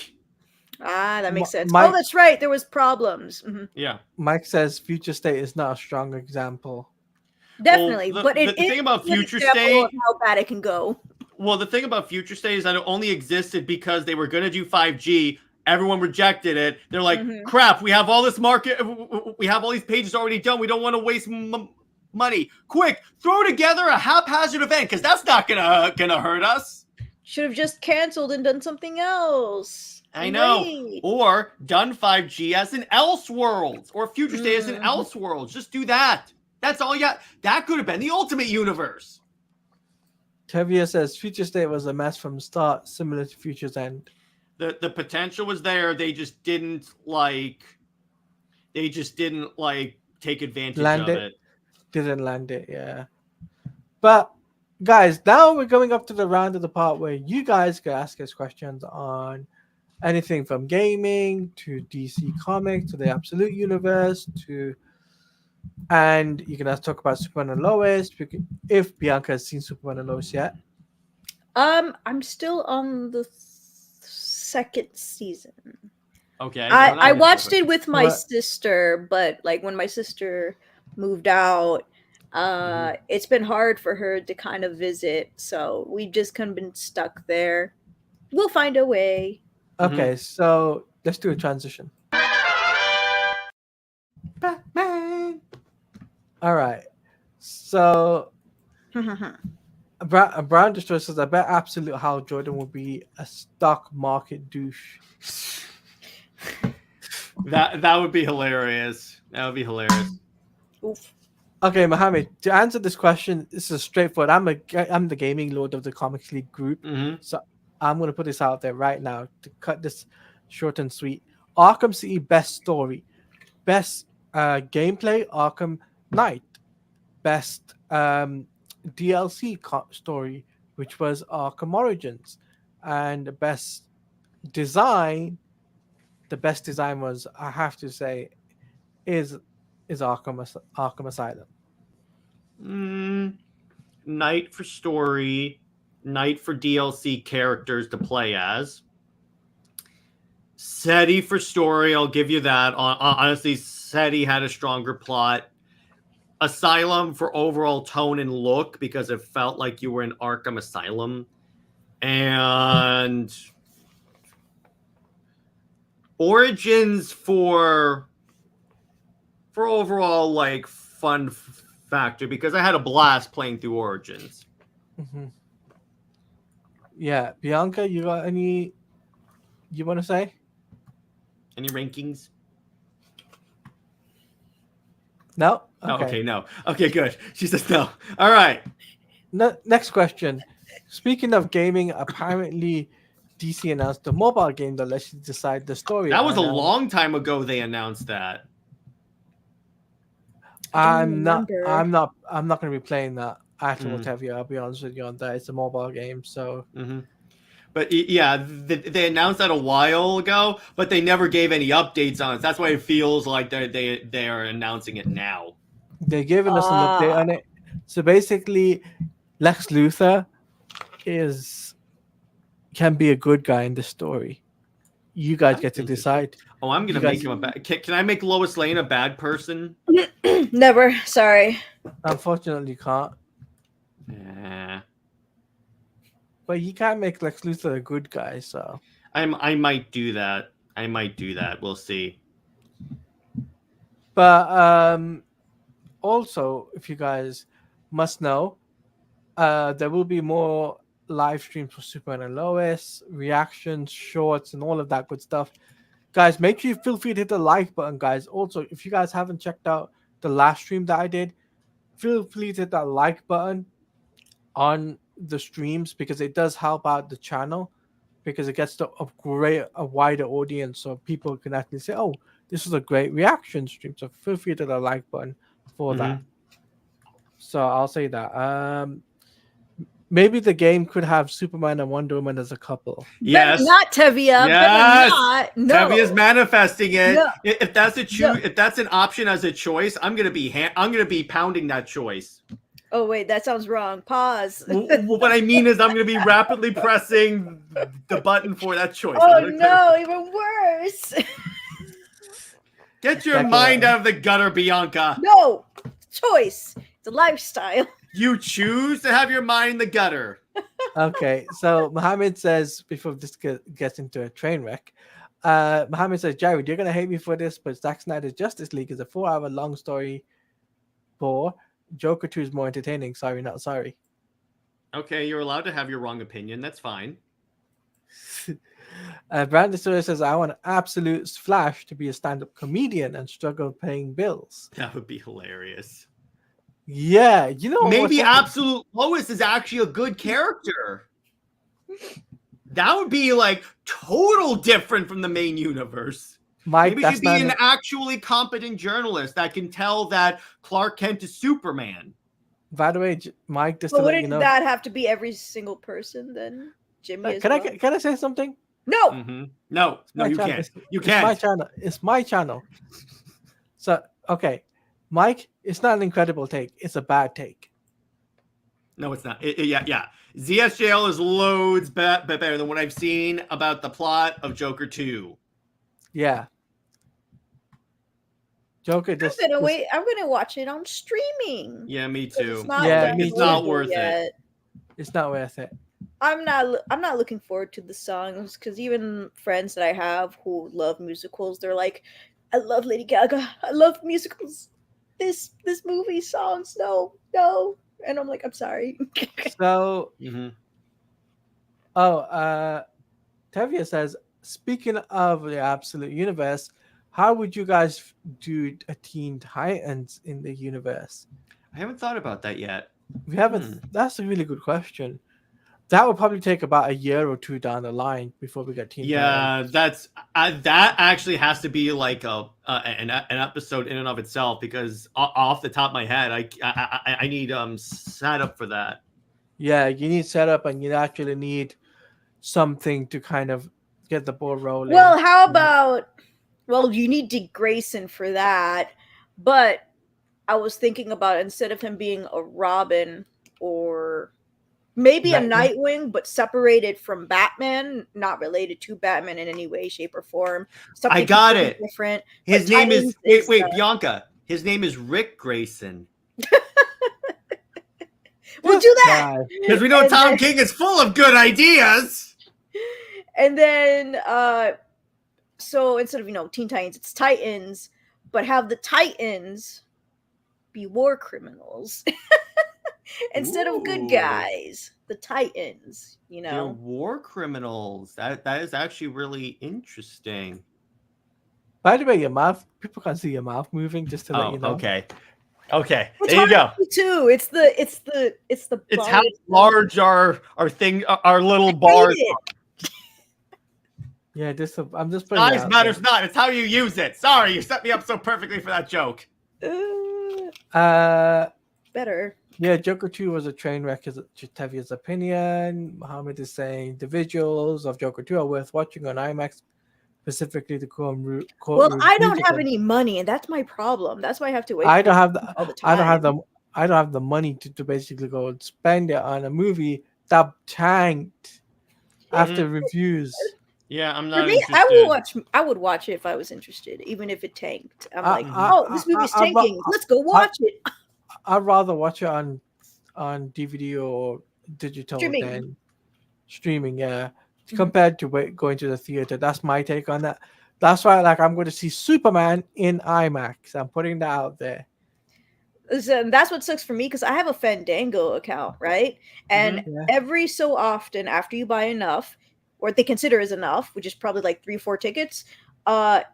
Ah, that makes sense. Mike- Oh, that's right. There was problems. Mhm. Yeah. Mike says, Future State is not a strong example. Definitely, Well, but it the is thing about a good Future example State, of how bad it can go. well, the thing about Future State is that it only existed because they were going to do 5G. Everyone rejected it. They're like, crap, we have all this market. We have all these pages already done. We don't want to waste money. Quick, throw together a haphazard event because that's not gonna hurt us. Should have just canceled and done something else. I know. Wait. Or done 5G as an Elseworlds or Future State as an Elseworlds. Just do that. That's all you got. That could have been the ultimate universe. Tevia says, Future State was a mess from the start, similar to Future's End. The potential was there. They just didn't like take advantage of it. Didn't land it, yeah. But guys, now we're going up to the round of the part where you guys can ask us questions on anything from gaming to DC Comics to the Absolute Universe and you can also talk about Superman and Lois if Bianca has seen Superman and Lois yet. I'm still on the second season. Okay. I watched it with my sister, but like when my sister moved out, it's been hard for her to kind of visit, so we've just kind of been stuck there. We'll find a way. Okay, so let's do a transition. Batman. All right. So Brown Destroyer says, I bet Absolute Hal Jordan will be a stock market douche. That would be hilarious. That would be hilarious. Oof. Okay, Mohammed, to answer this question, this is straightforward. I'm the gaming lord of the Comics League group. So I'm going to put this out there right now to cut this short and sweet. Arkham City best story. Best gameplay, Arkham Knight. Best DLC story, which was Arkham Origins. And the best design, was, I have to say, is Arkham Asylum. Knight for story, Knight for DLC characters to play as. SETI for story, I'll give you that. Honestly, SETI had a stronger plot. Asylum for overall tone and look because it felt like you were in Arkham Asylum. And Origins for overall like fun factor because I had a blast playing through Origins. Yeah, Bianca, you got any you want to say? Any rankings? No? Okay, no. Okay, good. She says no. All right. Next question. Speaking of gaming, apparently DC announced the mobile game that lets you decide the story. That was a long time ago they announced that. I'm not going to be playing that at all, Tevia. I'll be honest with you on that. It's a mobile game, so But yeah, they announced that a while ago, but they never gave any updates on it. That's why it feels like they are announcing it now. They're giving us an update on it. So basically, Lex Luthor can be a good guy in the story. You guys get to decide. Oh, I'm gonna make him a bad. Can I make Lois Lane a bad person? Never. Sorry. Unfortunately, you can't. Yeah. But you can't make Lex Luthor a good guy, so I might do that. We'll see. But also, if you guys must know, there will be more live streams for Superman and Lois, reactions, shorts, and all of that good stuff guys, make sure you feel free to hit the like button, guys. Also, if you guys haven't checked out the last stream that I did, feel free to hit that like button on the streams because it does help out the channel because it gets to a wider audience so people can actually say, oh, this is a great reaction stream. So feel free to hit the like button for that. So I'll say that. Maybe the game could have Superman and Wonder Woman as a couple. Yes. Better not, Tevia. Yes. Better not. No. Tevia's manifesting it. No. If that's if that's an option as a choice, I'm gonna be pounding that choice. Oh wait, that sounds wrong. Pause. What I mean is I'm gonna be rapidly pressing the button for that choice. Oh no, even worse. Get your mind out of the gutter, Bianca. No. Choice. It's a lifestyle. You choose to have your mind in the gutter. Okay, so Mohammed says, before this gets into a train wreck, Mohammed says, Jared, you're going to hate me for this, but Zack Snyder's Justice League is a 4-hour long story bore. Joker 2 is more entertaining. Sorry, not sorry. Okay, you're allowed to have your wrong opinion. That's fine. Brandon Stewart says, I want absolute Flash to be a stand-up comedian and struggle paying bills. That would be hilarious. Yeah, you know, maybe Absolute Lois is actually a good character. That would be like total different from the main universe. Mike, maybe she'd be an actually competent journalist that can tell that Clark Kent is Superman. By the way, Mike, just but to let you wouldn't know, that have to be every single person then? Jimmy, can I say something? No, no, you channel. can't. You can't. It's my channel. It's my channel. So okay. Mike, it's not an incredible take. It's a bad take. No, it's not. Yeah. ZSJL is loads better than what I've seen about the plot of Joker 2. Yeah. Joker just... I'm gonna watch it on streaming. Yeah, me too. It's not worth it. It's not worth it. I'm not looking forward to the songs because even friends that I have who love musicals, they're like, I love Lady Gaga. I love musicals. This movie songs, no, and I'm like, I'm sorry. So, Tevia says, speaking of the absolute universe, how would you guys do a Teen Titans in the universe? I haven't thought about that yet. We haven't. That's a really good question. That would probably take about a year or two down the line before we get Teen Titans. Yeah, that actually has to be like an episode in and of itself because off the top of my head, I need setup for that. Yeah, you need setup and you actually need something to kind of get the ball rolling. Well, how about? Well, you need Dick Grayson for that, but I was thinking about instead of him being a Robin or maybe a Nightwing, but separated from Batman, not related to Batman in any way, shape, or form. I got it. Different. His name is wait, Bianca. His name is Rick Grayson. We'll do that because we know Tom King is full of good ideas. And then, so instead of Teen Titans, it's Titans, but have the Titans be war criminals. Instead of good guys, the Titans, They're war criminals. That is actually really interesting. By the way, your mouth, people can't see your mouth moving, just to let you know. Okay. It's there you go. Too. It's how large our little bars are. Yeah, I'm just putting size matters not. It's how you use it. Sorry, you set me up so perfectly for that joke. Better. Yeah, Joker 2 was a train wreck, is Tevia's opinion. Mohammed is saying the visuals of Joker 2 are worth watching on IMAX, specifically the courtroom. Well, I don't have any money, and that's my problem. That's why I have to wait. I don't have the all the time. I don't have the money to basically go and spend it on a movie that tanked after reviews. Yeah, I'm not. For me, interested. I would watch it if I was interested, even if it tanked. I'm this movie's tanking. Let's go watch it. I'd rather watch it on DVD or digital than streaming. Yeah, compared to going to the theater. That's my take on that. That's why, I'm going to see Superman in IMAX. I'm putting that out there. Listen, that's what sucks for me because I have a Fandango account, right? And every so often, after you buy enough, or they consider is enough, which is probably like 3-4 tickets,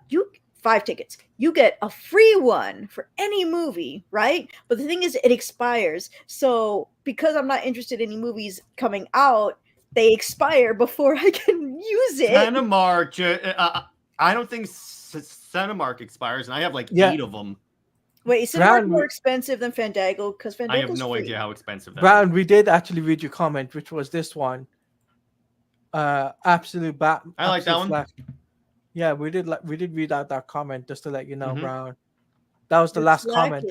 you 5 tickets. You get a free one for any movie, right? But the thing is, it expires. So because I'm not interested in any movies coming out, they expire before I can use it. Cinemark, I don't think Cinemark expires, and I have like 8 of them. Wait, is Cinemark more expensive than Fandango? Because Fandango's I have no free. idea how expensive that Brown, is. we did actually read your comment, which was this one. Absolute bat. I like that one. Flash. Yeah, we did read out that comment just to let you know, Mhm. Brown. That was the last comment.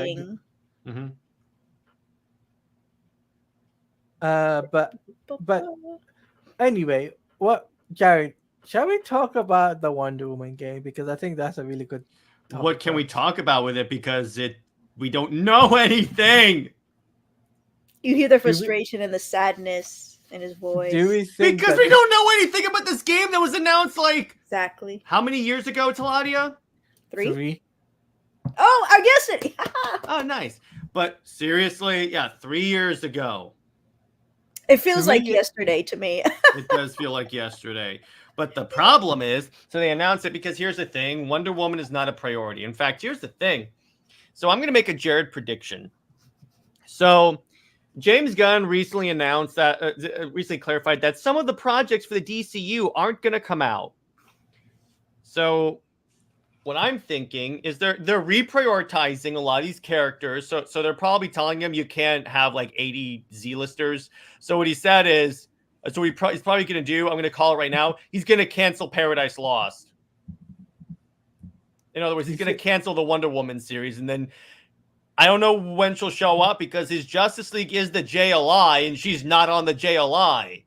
But anyway, Jared, shall we talk about the Wonder Woman game? Because I think that's a really good topic. What can we talk about with it? Because we don't know anything. You hear the frustration and the sadness in his voice. Do we think because we don't know anything about this game that was announced like exactly how many years ago, Teladia? 3. Oh, I guess it. Oh, nice. But seriously, yeah, 3 years ago. It feels like yesterday to me. It does feel like yesterday. But the problem is, so they announced it because here's the thing. Wonder Woman is not a priority. In fact, here's the thing. So I'm going to make a Jared prediction. So James Gunn recently announced that, recently clarified that some of the projects for the DCU aren't going to come out. So what I'm thinking is they're reprioritizing a lot of these characters. So they're probably telling him you can't have like 80 Z-listers. So what he said is, so he's probably going to do, I'm going to call it right now, he's going to cancel Paradise Lost. In other words, he's going to cancel the Wonder Woman series. And then I don't know when she'll show up because his Justice League is the JLI and she's not on the JLI.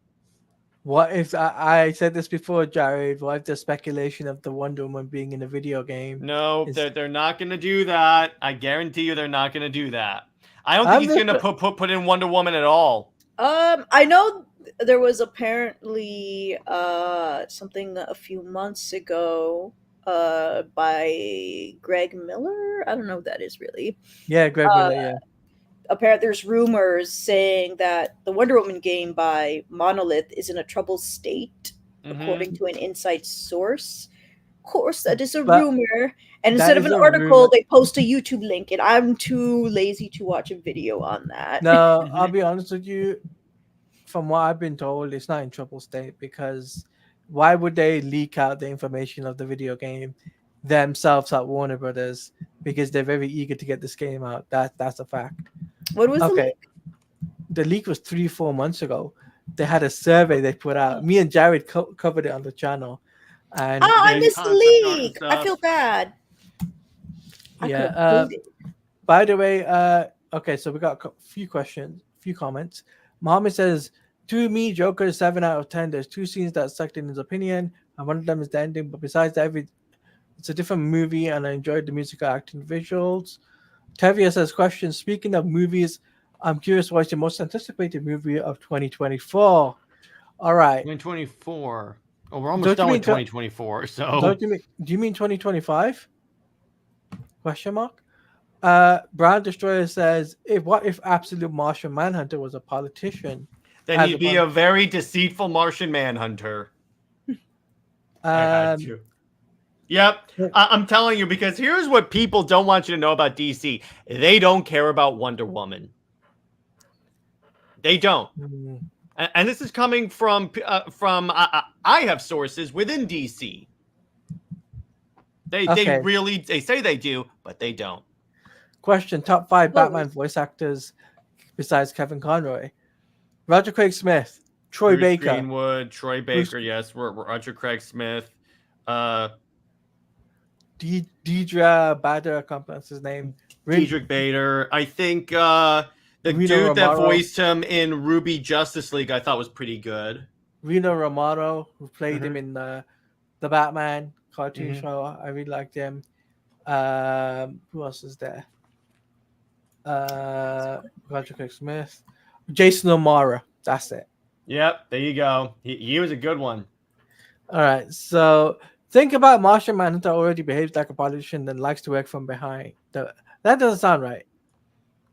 What if I said this before, Jared? What if the speculation of the Wonder Woman being in a video game? No, they're not going to do that. I guarantee you they're not going to do that. I don't think he's going to put in Wonder Woman at all. I know there was apparently something a few months ago by Greg Miller. I don't know who that is really. Yeah, Greg Miller, yeah. Apparently there's rumors saying that the Wonder Woman game by Monolith is in a troubled state, according to an inside source. Of course, that is a rumor. And instead of an article, they post a YouTube link, and I'm too lazy to watch a video on that. No, I'll be honest with you. From what I've been told, it's not in troubled state because why would they leak out the information of the video game themselves at Warner Brothers? Because they're very eager to get this game out. That's a fact. What was the leak? The leak was 3-4 months ago. They had a survey they put out. Me and Jared covered it on the channel. And I missed the leak. I feel bad. Yeah. By the way, okay, so we got a few comments. Mohammed says, to me, Joker is 7 out of 10. There's 2 scenes that sucked in his opinion, and one of them is the ending. But besides that, it's a different movie, and I enjoyed the musical, acting, visuals. Tevia says, question, speaking of movies, I'm curious what's your most anticipated movie of 2024? All right. 2024. Oh, we're almost done with 2024. So do you mean 2025? Question mark. Brown Destroyer says, what if Absolute Martian Manhunter was a politician? Then he'd be a very deceitful Martian Manhunter. I had to. Yep. I'm telling you, because here's what people don't want you to know about DC. They don't care about Wonder Woman. They don't. And this is coming from I have sources within DC. They say they do, but they don't. Question, top 5 Batman voice actors besides Kevin Conroy. Roger Craig Smith, Troy Baker. Greenwood, Troy Baker, yes. Roger Craig Smith. Deidre Bader, I can't pronounce his name. Diedrich Bader. I think the dude that voiced him in Ruby Justice League I thought was pretty good. Reno Romano, who played him in the Batman cartoon show. I really liked him. Who else is there? Roger Craig Smith. Jason O'Mara. That's it. Yep, there you go. He was a good one. All right, so think about Martian Manhunter already behaves like a politician and likes to work from behind. That doesn't sound right.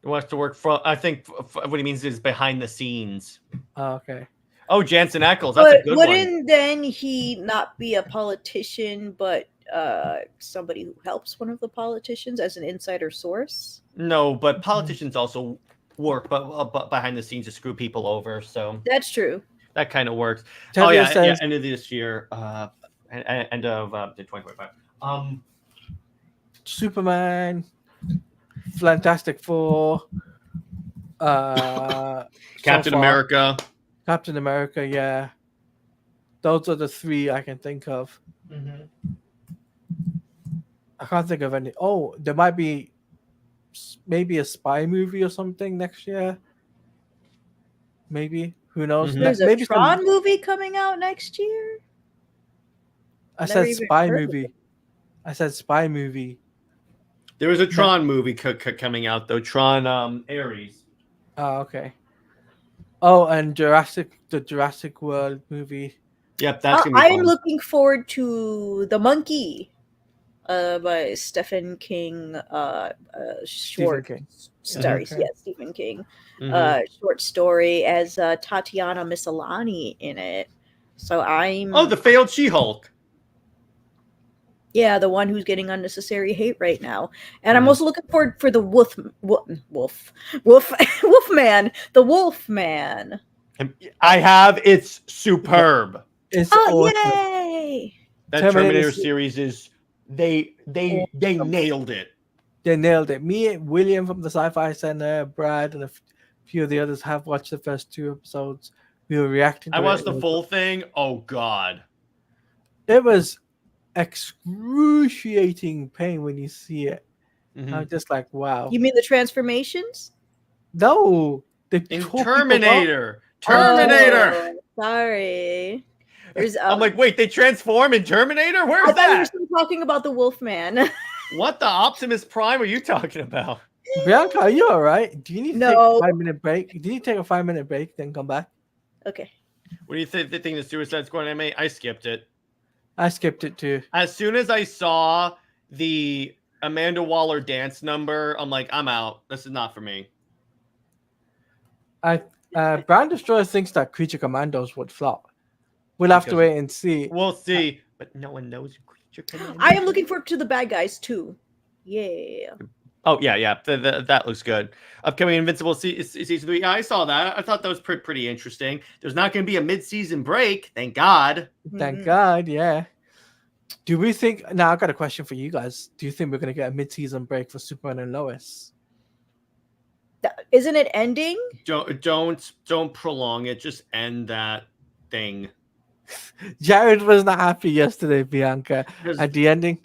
He wants to work from, I think what he means is behind the scenes. Oh, okay. Oh, Jensen Ackles. That's a good one. Wouldn't then he not be a politician, but somebody who helps one of the politicians as an insider source. No, but politicians also work, but behind the scenes to screw people over. So That's true. that kind of works. Talia Yeah, says, end of this year, end of 2025. Superman, Fantastic Four, Captain America. Captain America, yeah. Those are the three I can think of. I can't think of any. Oh, there might be maybe a spy movie or something next year. Maybe. Who knows? There's Maybe a Tron movie coming out next year. I said spy movie. I said spy movie. There was a Tron movie coming out though. Tron Ares. Oh, okay. Oh, and the Jurassic World movie. Yep, that's gonna be I fun. am looking forward to The Monkey by Stephen King. Short King. stories. Yeah, Stephen King. Mm-hmm. Short story as Tatiana Maslany in it. So I'm. Oh, the failed She-Hulk. Yeah, the one who's getting unnecessary hate right now. And I'm also looking forward for the Wolfman. The Wolfman. It's superb. It's awesome. Yay! That Terminator series is they nailed it. They nailed it. Me, William from the Sci-Fi Center, Brad, and a few of the others have watched the first 2 episodes. We were reacting to it. I watched the full thing. Oh God. It was excruciating pain when you see it. I'm just like, wow. You mean the transformations? No. In Terminator. Terminator. Oh, sorry. I'm like, wait, they transform in Terminator? Where's I that? thought you were still talking about the Wolfman. What the Optimus Prime are you talking about? Bianca, are you all right? Do you need to take a 5-minute break? Do you take a 5-minute break, then come back? Okay. What do you think? The thing the Suicide Squad anime? I skipped it. I skipped it too. As soon as I saw the Amanda Waller dance number, I'm like, I'm out. This is not for me. Brand Destroyer thinks that Creature Commandos would flop. We'll have to wait and see. We'll see, but no one knows Creature Commandos. I am looking forward to the bad guys too. Yeah. Oh yeah. That looks good. Upcoming Invincible season 3. Yeah, I saw that. I thought that was pretty interesting. There's not going to be a mid-season break, thank God. Thank God, yeah. Do we think? Now I got a question for you guys. Do you think we're going to get a mid-season break for Superman and Lois? Isn't it ending? Don't prolong it. Just end that thing. Jared was not happy yesterday, Bianca. At the ending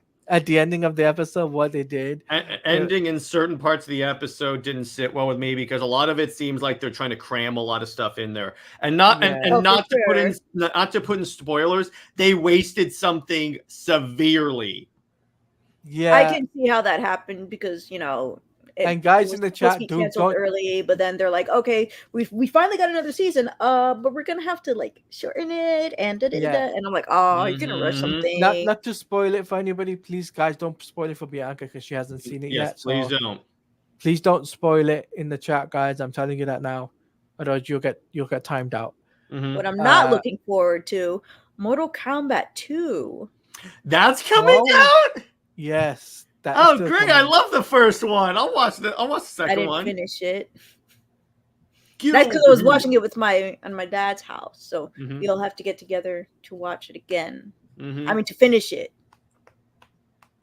of the episode, what they did. Ending in certain parts of the episode didn't sit well with me because a lot of it seems like they're trying to cram a lot of stuff in there, and not to put in spoilers. They wasted something severely. Yeah, I can see how that happened because and guys in the chat don't early, but then they're like, okay, we finally got another season, but we're gonna have to shorten it and and I'm like, oh, you're gonna rush something. Not to spoil it for anybody, please, guys, don't spoil it for Bianca because she hasn't seen it yet. Please don't. Please don't spoil it in the chat, guys. I'm telling you that now, otherwise you'll get timed out. What I'm not looking forward to, Mortal Kombat 2. That's coming out. Yes. Oh, Greg, I love the first one. I'll watch the second one. I didn't finish it. That's because I was watching it with my dad's house. So we'll have to get together to watch it again. I mean, to finish it.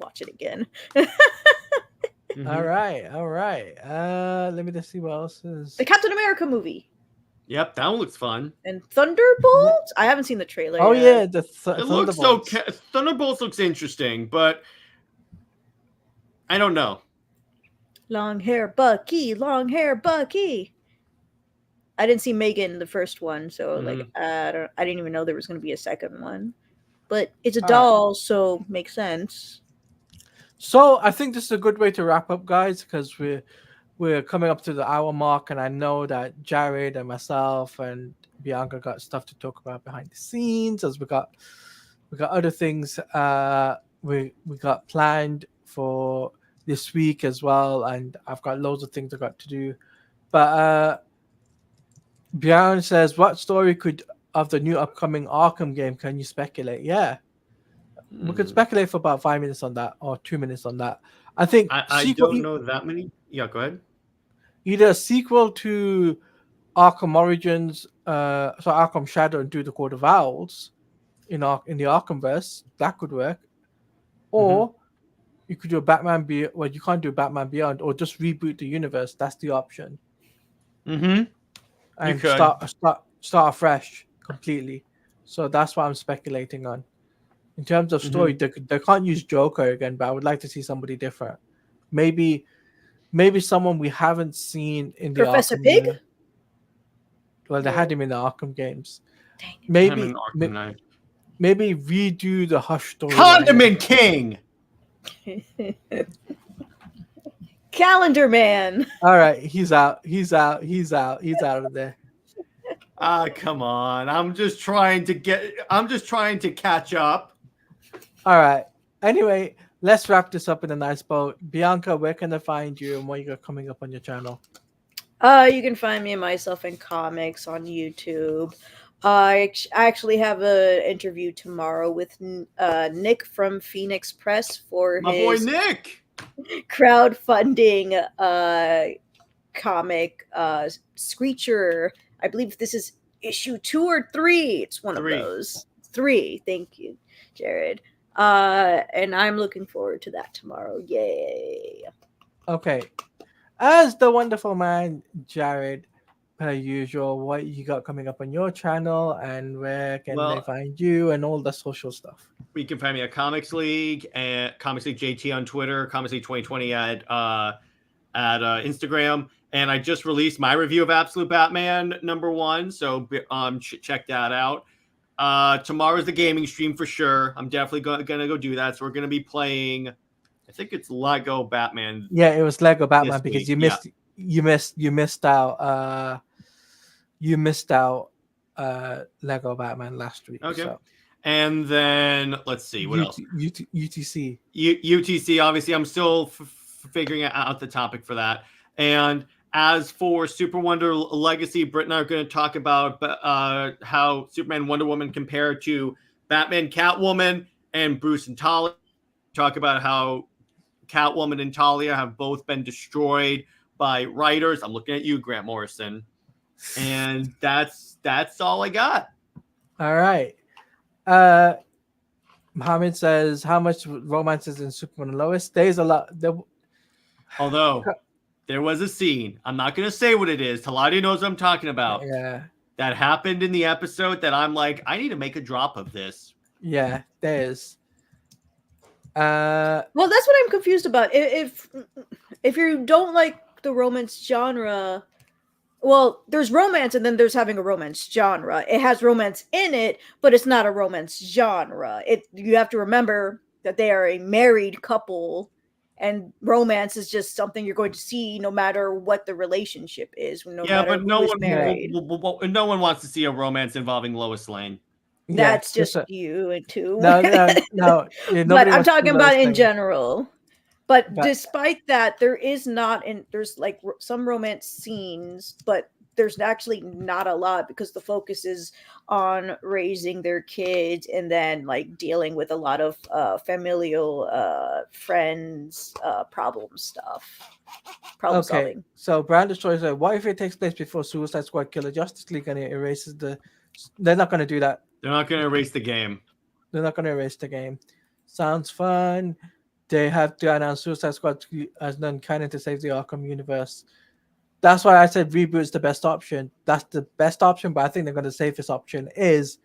Watch it again. All right. Let me just see what else is. The Captain America movie. Yep, that one looks fun. And Thunderbolts? I haven't seen the trailer yet. Yeah, the it looks okay. Thunderbolts looks interesting, but I don't know. Long hair Bucky. I didn't see Megan in the first one, so I didn't even know there was going to be a second one. But it's a doll, so makes sense. So I think this is a good way to wrap up, guys, because we're coming up to the hour mark, and I know that Jared and myself and Bianca got stuff to talk about behind the scenes, as we got other things we got planned for this week as well, and I've got loads of things I got to do. But Bjorn says, what story of the new upcoming Arkham game can you speculate? Yeah. We could speculate for about 5 minutes on that, or 2 minutes on that. I think I don't know that many. Yeah, go ahead. Either a sequel to Arkham Origins, so Arkham Shadow and do the Court of Owls in the Arkhamverse. That could work. Or you could do a Batman Beyond. Well, you can't do Batman Beyond, or just reboot the universe. That's the option. Mm-hmm. And could. start afresh completely. So that's what I'm speculating on. In terms of story, they can't use Joker again, but I would like to see somebody different. Maybe someone we haven't seen in the Professor Arkham Pig? universe. Well, they had him in the Arkham games. Dang. Maybe redo the Hush story. Condiment King. Calendar Man. All right, he's out. He's out of there. Come on. I'm just trying to catch up. All right. Anyway, let's wrap this up in a nice bow. Bianca, where can I find you and what you got coming up on your channel? You can find me and myself in comics on YouTube. I actually have an interview tomorrow with Nick from Phoenix Press for My boy Nick crowdfunding comic Screecher. I believe this is issue 2 or 3. It's one of those. 3. Thank you, Jared. And I'm looking forward to that tomorrow. Yay. Okay. As the wonderful man, Jared, per usual, what you got coming up on your channel and where can they find you and all the social stuff? You can find me at Comics League and Comics League JT on Twitter, Comics League 2020 at Instagram. And I just released my review of Absolute Batman #1. So check that out. Tomorrow's the gaming stream for sure. I'm definitely gonna go do that. So we're gonna be playing, I think it's Lego Batman. Yeah, it was Lego Batman because you missed out Lego Batman last week. Okay. So. And then let's see what else. UTC. UTC. Obviously, I'm still figuring out the topic for that. And as for Super Wonder Legacy, Britt and I are going to talk about how Superman and Wonder Woman compare to Batman, Catwoman, and Bruce and Talia. Talk about how Catwoman and Talia have both been destroyed by writers. I'm looking at you, Grant Morrison. And that's all I got. All right. Mohammed says, how much romance is in Superman and Lois? There's a lot. Although there was a scene, I'm not going to say what it is. Teladia knows what I'm talking about. Yeah. That happened in the episode that I'm like, I need to make a drop of this. Yeah, there's. Well, that's what I'm confused about. If you don't like the romance genre, well, there's romance and then there's having a romance genre. It has romance in it, but it's not a romance genre. You have to remember that they are a married couple, and romance is just something you're going to see no matter what the relationship is. No one wants to see a romance involving Lois Lane. That's just you and two. No. But I'm talking about in general. But despite that, there's like some romance scenes, but there's actually not a lot because the focus is on raising their kids and then like dealing with a lot of familial friends problem solving. So Brand Destroyer said, what if it takes place before Suicide Squad Killer Justice League and it erases they're not going to do that. They're not going to erase the game. Sounds fun. They have to announce Suicide Squad as non-canon to save the Arkham universe. That's why I said reboot is the best option. That's the best option, but I think the safest option is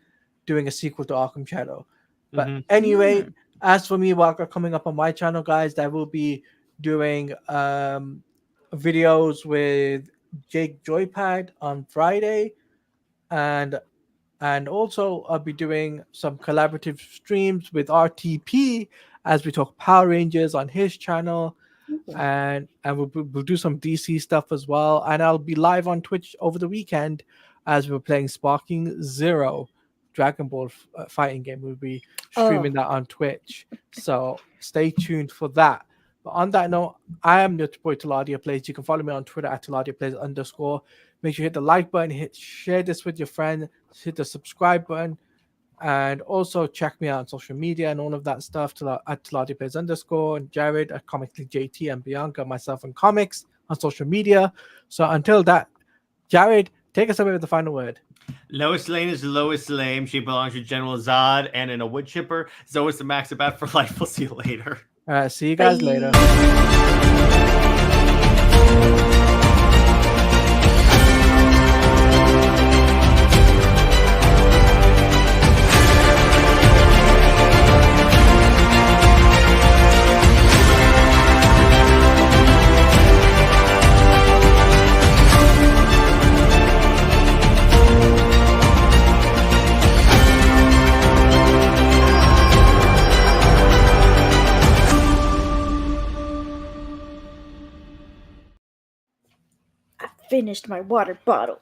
doing a sequel to Arkham Shadow. But anyway, as for me, what got coming up on my channel, guys, I will be doing videos with Jake Joypad on Friday, and also I'll be doing some collaborative streams with RTP as we talk Power Rangers on his channel, and we'll do some DC stuff as well. And I'll be live on Twitch over the weekend as we're playing Sparking Zero, Dragon Ball fighting game. We'll be streaming that on Twitch, so stay tuned for that. But on that note, I am your boy TeladiaPlays. You can follow me on Twitter at TeladiaPlays_. Make sure you hit the like button, share this with your friend, hit the subscribe button. And also check me out on social media and all of that stuff at TeladiaPlays _ and Jared at JT and Bianca, myself and comics on social media. So until that, Jared, take us away with the final word. Lois Lane is Lois Lame. She belongs to General Zod and in a wood chipper. Zoe's the Maxibat for life. We'll see you later. All right, see you guys later. Finished my water bottle.